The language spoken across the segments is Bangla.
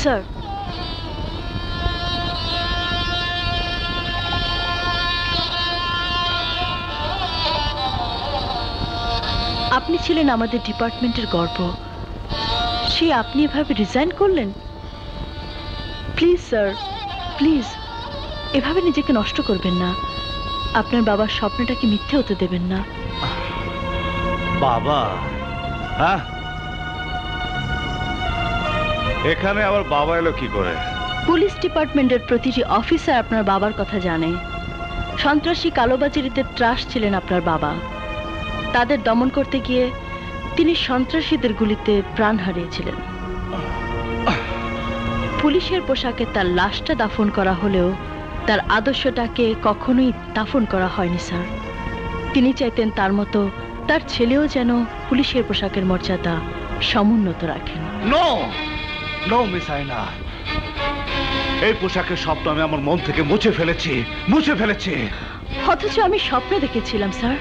স্যার, আপনি ছিলেন আমাদের ডিপার্টমেন্টের গর্ব, সে আপনি এভাবে রিজাইন করলেন? প্লিজ স্যার, প্লিজ এভাবে নিজেকে নষ্ট করবেন না। আপনার বাবার স্বপ্নটাকে মিথ্যে হতে দেবেন না। বাবা? হ্যাঁ, এখানে আবার বাবা এলো কি করে? পুলিশ ডিপার্টমেন্টের প্রতিটি অফিসার আপনার বাবার কথা জানে। সন্ত্রাসী কালোবাজারিদের ত্রাস ছিলেন আপনার বাবা। তাদের দমন করতে গিয়ে তিনি সন্ত্রাসীদের গুলিতে প্রাণ হারিয়েছিলেন। পুলিশের পোশাকে তার লাশটা দাফন করা হলেও তার আদর্শটাকে কখনোই দাফন করা হয়নি স্যার। তিনি চাইতেন তার মতো তার ছেলেও যেন পুলিশের পোশাকের মর্যাদা সমুন্নত রাখেন। নো নো মিস আয়না, এই পোশাকের স্বপ্ন আমি আমার মন থেকে মুছে ফেলেছি। অথচ আমি স্বপ্ন দেখেছিলাম স্যার,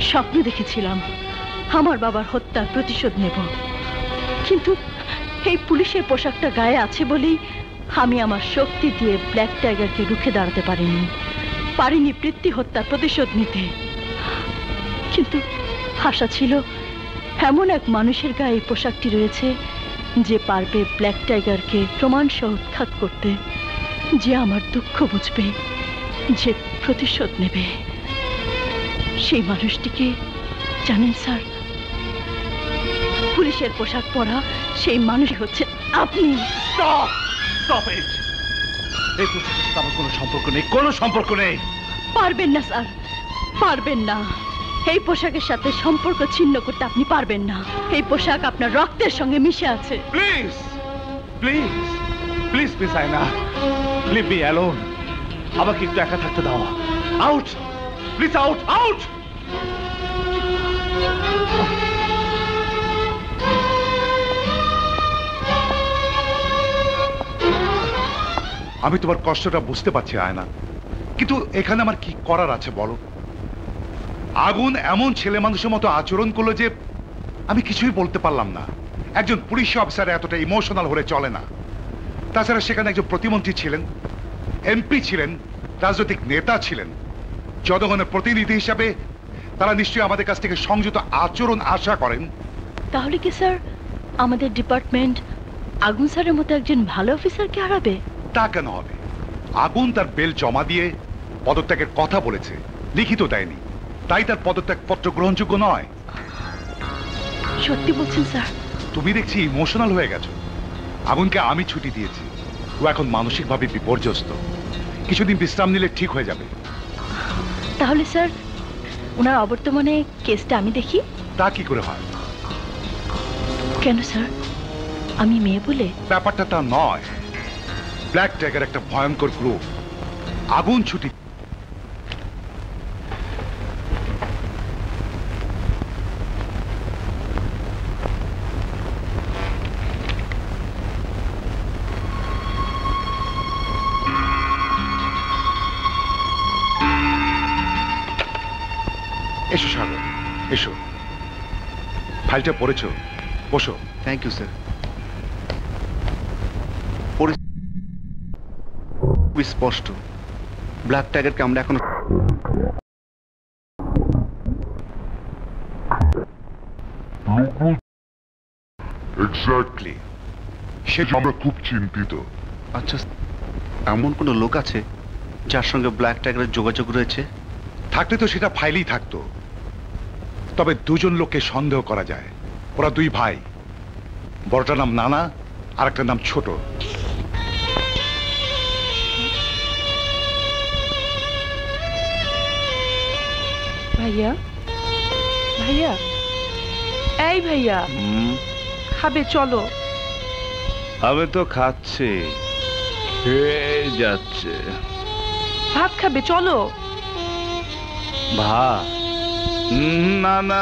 স্বপ্ন দেখেছিলাম আমার বাবার হত্যার প্রতিশোধ নেব। কিন্তু এই পুলিশের পোশাকটা গায়ে আছে বলেই আমি আমার শক্তি দিয়ে ব্ল্যাক টাইগারকে রুখে দাঁড়াতে পারিনি পৃথ্বী হত্যার প্রতিশোধ নিতে। কিন্তু আশা ছিল এমন এক মানুষের গায়ে এই পোশাকটি রয়েছে যে পারবে ব্ল্যাক টাইগারকে প্রমাণ সহ উৎখাত করতে, যে আমার দুঃখ বুঝবে, যে প্রতিশোধ নেবে। সেই মানুষটিকে জানেন স্যার? পুলিশের পোশাক পরা সেই মানুষ হচ্ছে আপনি। এই পোশাকের সাথে আমার কোনো সম্পর্ক নেই। পারবেন না স্যার, পারবেন না। এই পোশাকের সাথে সম্পর্ক ছিন্ন করতে আপনি পারবেন না। এই পোশাক আপনার রক্তের সঙ্গে মিশে আছে। প্লিজ প্লিজ প্লিজ মিস আয়না, লিভ মি অ্যালোন। আমাকে একটু একা থাকতে দাও। Out please, out. আমি তোমার কষ্টটা বুঝতে পারছি আয়না, কিন্তু এখানে আমার কি করার আছে বলো? আগুন এমন ছেলে মানুষের মতো আচরণ করলো যে আমি কিছুই বলতে পারলাম না। একজন পুলিশ অফিসার এতটা ইমোশনাল হলে চলে না। তাছাড়া সেখানে একজন প্রতিমন্ত্রী ছিলেন, এমপি ছিলেন, রাজনৈতিক নেতা ছিলেন। জনগণের প্রতিনিধি হিসাবে তারা নিশ্চয়ই আমাদের কাছ থেকে সংযত আচরণ আশা করেন। তাহলে কি স্যার আমাদের ডিপার্টমেন্ট আগুন স্যারের মতো একজন ভালো অফিসারকে হারাবে? তা কেন হবে? আগুন তার বেল জমা দিয়ে পদত্যাগের কথা বলেছে, লিখিত দেয়নি, তাই তার পদত্যাগ পত্র গ্রহণযোগ্য নয়। সত্যি বলছেন স্যার? তুমি দেখছি ইমোশনাল হয়ে গেছো। আগুনকে আমি ছুটি দিয়েছি, ও এখন মানসিকভাবে বিপর্যস্ত। কিছুদিন বিশ্রাম নিলে ঠিক হয়ে যাবে। তাহলে স্যার ওনার অবর্তমানে কেসটা আমি দেখি? তা কি করে হয়? কেন স্যার, আমি মেয়ে বলে? ব্যাপারটা তা নয়। ব্ল্যাক টাইগার একটা ভয়ঙ্কর গ্রুপ। আগুন ছুটি এসো সাগর, এসো। ফাইলটা পড়েছো? বসো। Thank you sir. স্পষ্ট ব্ল্যাক টাইগারকে আমরা এখনো এক্স্যাক্টলি, সে আমরা খুব চিন্তিত। আচ্ছা, এমন কোনো লোক আছে যার সঙ্গে ব্ল্যাক টাইগারের যোগাযোগ রয়েছে? থাকলে তো সেটা ফাইলেই থাকতো। তবে দুজন লোককে সন্দেহ করা যায়। ওরা দুই ভাই, বড়টার নাম নানা আর একটা নাম ছোট। ভাইয়া, ভাইয়া, এই ভাইয়া, খাবে চলো। আমি তো খাচ্ছি, যাচ্ছে। ভাত খাবে চলো। ভাত? না না,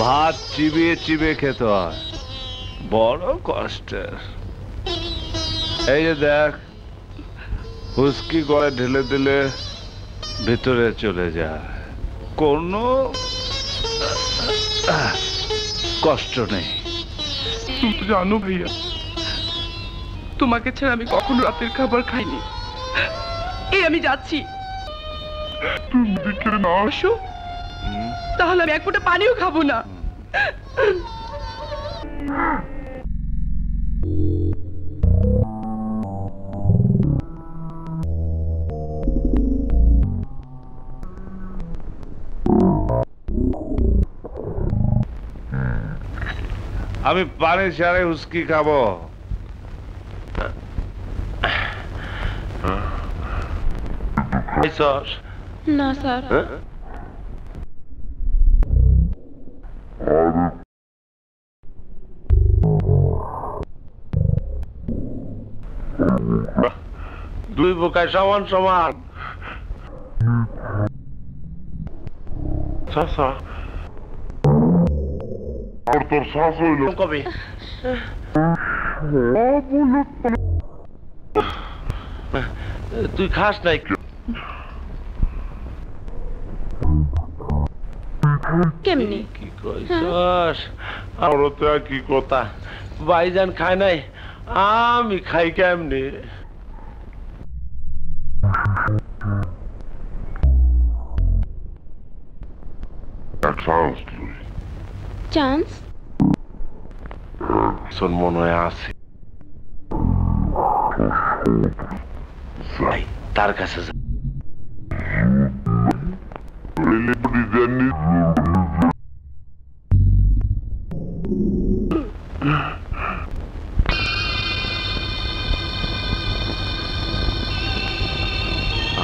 ভাত চিবিয়ে চিবিয়ে খেতে হয়, বড় কষ্টের। এই যে দেখ, হুস্কি করে ঢেলে দিলে ভিতরে চলে যায়, কোনো কষ্ট নেই। তুমি তো জানো ভাইয়া, তোমাকে ছাড়া আমি কখনো রাতের খাবার খাইনি। এই আমি যাচ্ছি, তুমি দেখে না আসো, তাহলে আমি এক ফোঁটা পানিও খাবো না। আমি পানি ছাড়াই উস্কি খাবো। না স্যার। দুই বোকায় সমান সমান। আর তোর শ্বাস হইল কবে তুই খাস নাই? কেমনি? কি কইছস? আমার তো আর কি কথা, ভাইজান খায় নাই, আমি খাই কেমনি? চান্স শোন, মনে হয় আছে, তার কাছে যা।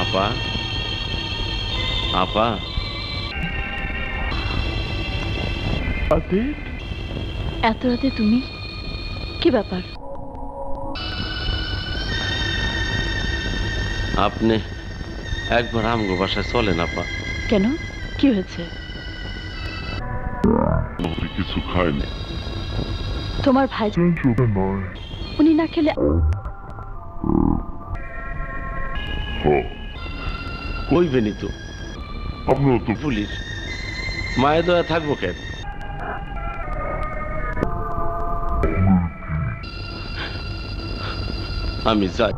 আপা, আপা, এত রাতে তুমি? কি ব্যাপার? আপনি একবার আমগো বাসায় চলেন আপা। কেন, কি হয়েছে? কিছু খায়নি। তোমার ভাই নয় উনি না খেলে কইবেনি তো, আপনার তো পুলিশ মায়ে দয়া থাকবো কেন? আমি যাই,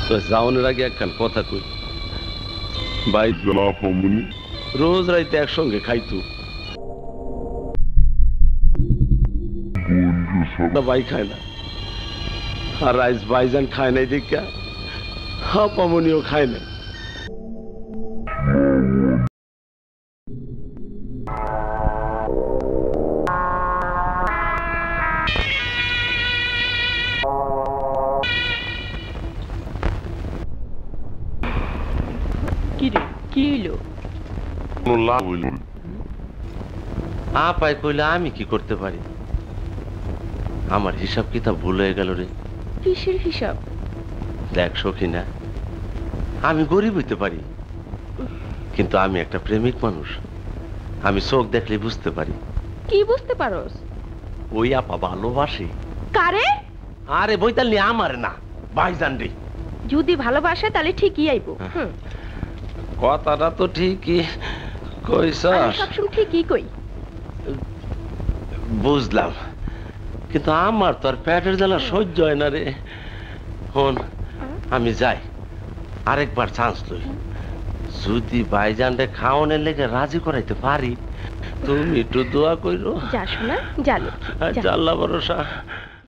তো যাওয়ানোর আগে একখান কথা কই। ভাই জলাপমনি রোজ রাইতে একসঙ্গে খাইতো, বন্ধু সব ভাই খায় না, আর রাইস ভাইজান খায় নাই দেখা হাপামনিও খায় না। কি রে, কি হইলো? লাভ হইল আপাই কইলে আমি কি করতে পারি? আমার হিসাব কিতাব ভুল হয়ে গেল রে। কিসের হিসাব? দেখ সখিনা, আমি গরিব হইতে পারি, কিন্তু আমি একটা প্রেমিক মানুষ। আমি চোখ দেখলে বুঝতে পারি। কি বুঝতে পারোস? ওই আপা ভালোবাসে। কারে? আরে বইতাল নি, আমার না, ভাইজান রে। যদি ভালোবাসে তাহলে ঠিকই আইবো। কথাটা তো ঠিকই কইছস, সবসময় ঠিকই কই। বুঝলাম, কিন্তু আমার তো আর পেটের জ্বালা সহ্য হয় না রে। হন, আমি যাই, আরেকবার চান্স লই। যদি ভাইজানরে খাওয়ানোর লেগে রাজি করাইতে পারি, তুমি একটু দোয়া কইরো। যা শোনা, জানো আল্লাহ ভরসা।